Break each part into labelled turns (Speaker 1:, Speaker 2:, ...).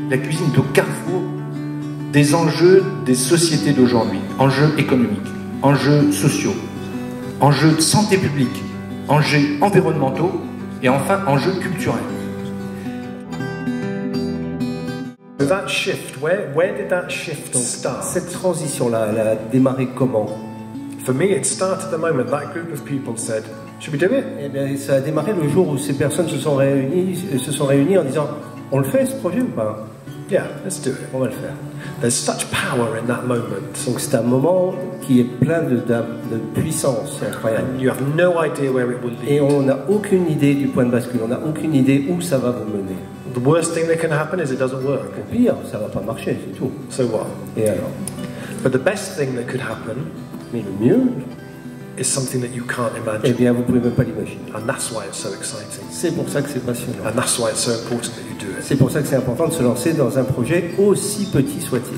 Speaker 1: La cuisine est au carrefour des enjeux des sociétés d'aujourd'hui, enjeux économiques, enjeux sociaux, enjeux de santé publique, enjeux environnementaux et enfin enjeux culturels.
Speaker 2: That shift, where did that shift start?
Speaker 3: Cette transition-là, elle a démarré comment?
Speaker 2: For me, it started the moment that group of people said, "Should we do it?"
Speaker 3: Eh bien, ça a démarré le jour où ces personnes se sont réunies en disant, on le fait ce projet ou pas?
Speaker 2: Yeah, let's do it.
Speaker 3: On va le faire.
Speaker 2: There's such power in that moment.
Speaker 3: Donc c'est un moment qui est plein de puissance incroyable.
Speaker 2: And you have no idea where it will lead.
Speaker 3: Et on n'a aucune idée du point de bascule, on n'a aucune idée où ça va vous mener.
Speaker 2: The worst thing that can happen is it doesn't work.
Speaker 3: Au pire, ça va pas marcher, c'est tout.
Speaker 2: So what?
Speaker 3: Et alors?
Speaker 2: But the best thing that could happen,
Speaker 3: mais le mieux,
Speaker 2: is something that you can't imagine.
Speaker 3: Eh bien, vous pouvez même pas l'imaginer.
Speaker 2: And that's why it's so exciting.
Speaker 3: C'est pour ça que c'est passionnant.
Speaker 2: And that's why it's so important that you do it.
Speaker 3: C'est pour ça que c'est important de se lancer dans un projet aussi petit soit-il.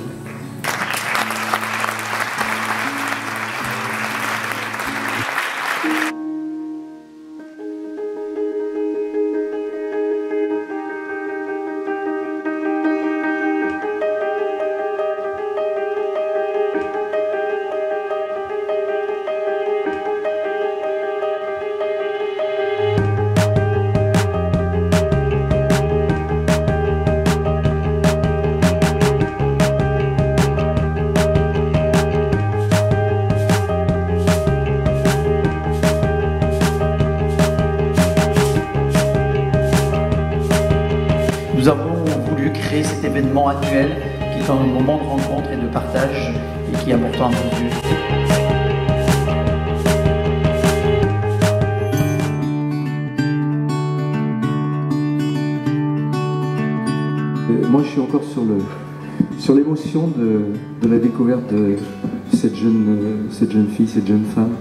Speaker 4: Nous avons voulu créer cet événement actuel qui est un moment de rencontre et de partage et qui est important à nos yeux.
Speaker 5: Moi je suis encore sur l'émotion de la découverte de cette jeune fille, cette jeune femme.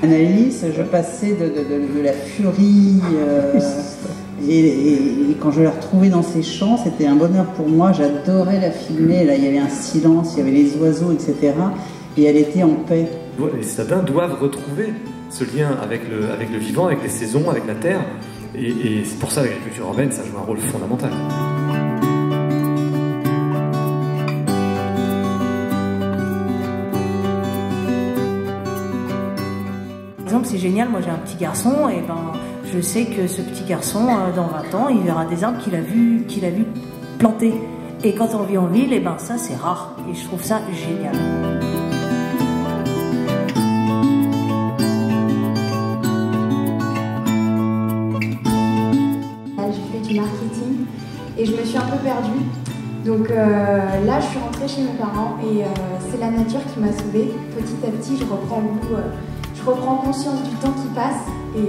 Speaker 6: Anaïs, je passais de la furie et quand je l'ai retrouvée dans ses chants, c'était un bonheur pour moi, j'adorais la filmer, là il y avait un silence, il y avait les oiseaux, etc. Et elle était en paix.
Speaker 7: Les citadins doivent retrouver ce lien avec le vivant, avec les saisons, avec la terre, et c'est pour ça que l'agriculture urbaine, ça joue un rôle fondamental.
Speaker 8: Par exemple, c'est génial, moi j'ai un petit garçon, et ben je sais que ce petit garçon, dans 20 ans, il verra des arbres qu'il a vu planter. Et quand on vit en ville, et ben ça c'est rare, et je trouve ça génial.
Speaker 9: J'ai fait du marketing et je me suis un peu perdue. Donc là, je suis rentrée chez mes parents et c'est la nature qui m'a sauvée. Petit à petit, je reprends conscience du temps qui passe et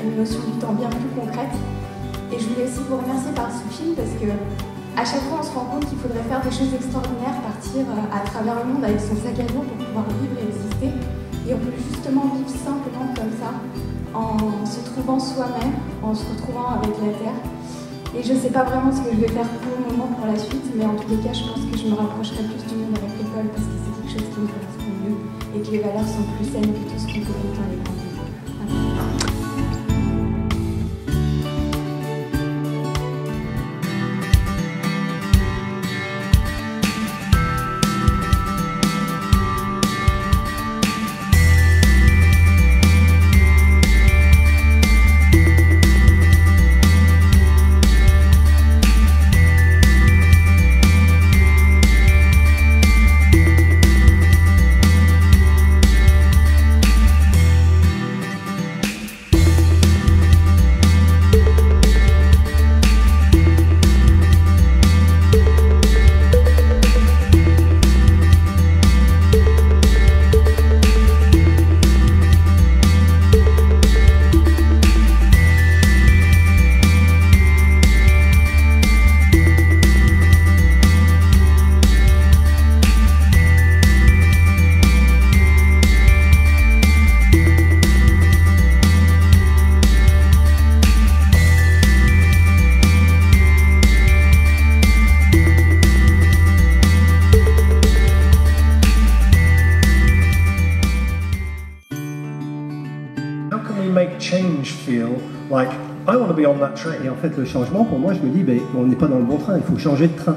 Speaker 9: une notion du temps bien plus concrète. Et je voulais aussi vous remercier par ce film parce que à chaque fois, on se rend compte qu'il faudrait faire des choses extraordinaires, partir à travers le monde avec son sac à dos pour pouvoir vivre et exister. Et on peut justement vivre simplement comme ça, en se trouvant soi-même, en se retrouvant avec la terre. Et je ne sais pas vraiment ce que je vais faire pour le moment, pour la suite, mais en tous les cas, je pense que je me rapprocherai plus du monde avec l'école parce que c'est quelque chose qui me correspond mieux et que les valeurs sont plus saines que tout ce qu'on peut faire dans les grandes villes.
Speaker 2: How can we make change feel like I want to be on that train.
Speaker 3: Et en fait, le changement, pour moi, je me dis, ben, on n'est pas dans le bon train, il faut changer de train.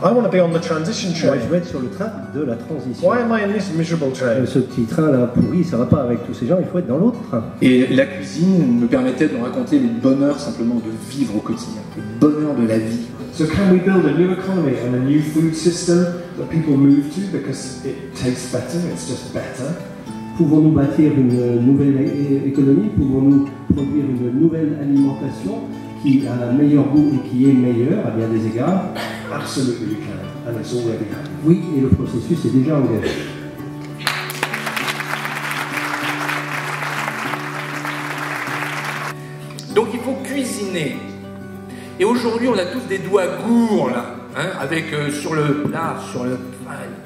Speaker 2: I want to be on the transition
Speaker 3: Moi,
Speaker 2: train.
Speaker 3: je veux être sur le train de la transition.
Speaker 2: Why am I in this miserable train?
Speaker 3: Ce petit train-là pourri, ça va pas avec tous ces gens, il faut être dans l'autre train.
Speaker 1: Et la cuisine me permettait de raconter le bonheur simplement de vivre au quotidien, le bonheur de la vie.
Speaker 2: So can we build a new economy and a new food system that people move to because it tastes better, it's just better?
Speaker 3: Pouvons-nous bâtir une nouvelle économie? Pouvons-nous produire une nouvelle alimentation qui a un meilleur goût et qui est meilleure à bien des égards?
Speaker 2: Absolutely you can, and it's already happening.
Speaker 3: Oui, et le processus est déjà engagé.
Speaker 1: Donc il faut cuisiner. Et aujourd'hui, on a tous des doigts gourds, là, hein, avec sur le plat, sur le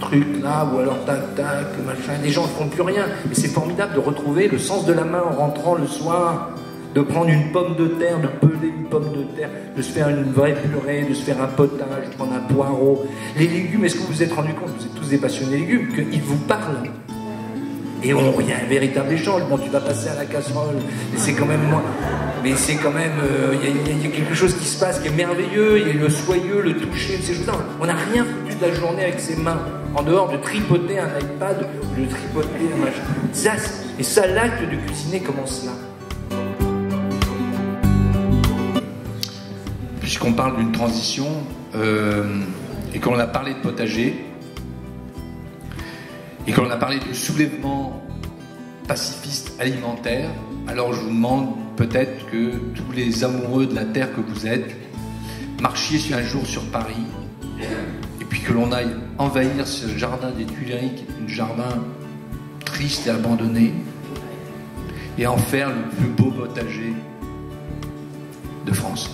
Speaker 1: truc là, ou alors tac tac, machin. Les gens ne font plus rien. Mais c'est formidable de retrouver le sens de la main en rentrant le soir, de prendre une pomme de terre, de peler une pomme de terre, de se faire une vraie purée, de se faire un potage, de prendre un poireau. Les légumes, est-ce que vous vous êtes rendu compte, vous êtes tous des passionnés légumes, qu'ils vous parlent? Et il y a un véritable échange. Bon, tu vas passer à la casserole, mais c'est quand même moi. Mais c'est quand même, il y a quelque chose qui se passe qui est merveilleux. Il y a le soyeux, le toucher, ces choses-là. On n'a rien foutu de la journée avec ses mains, en dehors de tripoter un iPad ou de tripoter un machin. Et ça, l'acte de cuisiner commence là. Puisqu'on parle d'une transition et qu'on a parlé de potager et qu'on a parlé de soulèvement pacifiste alimentaire, alors je vous demande peut-être que tous les amoureux de la terre que vous êtes marchiez un jour sur Paris et puis que l'on aille envahir ce jardin des Tuileries qui est un jardin triste et abandonné et en faire le plus beau potager de France.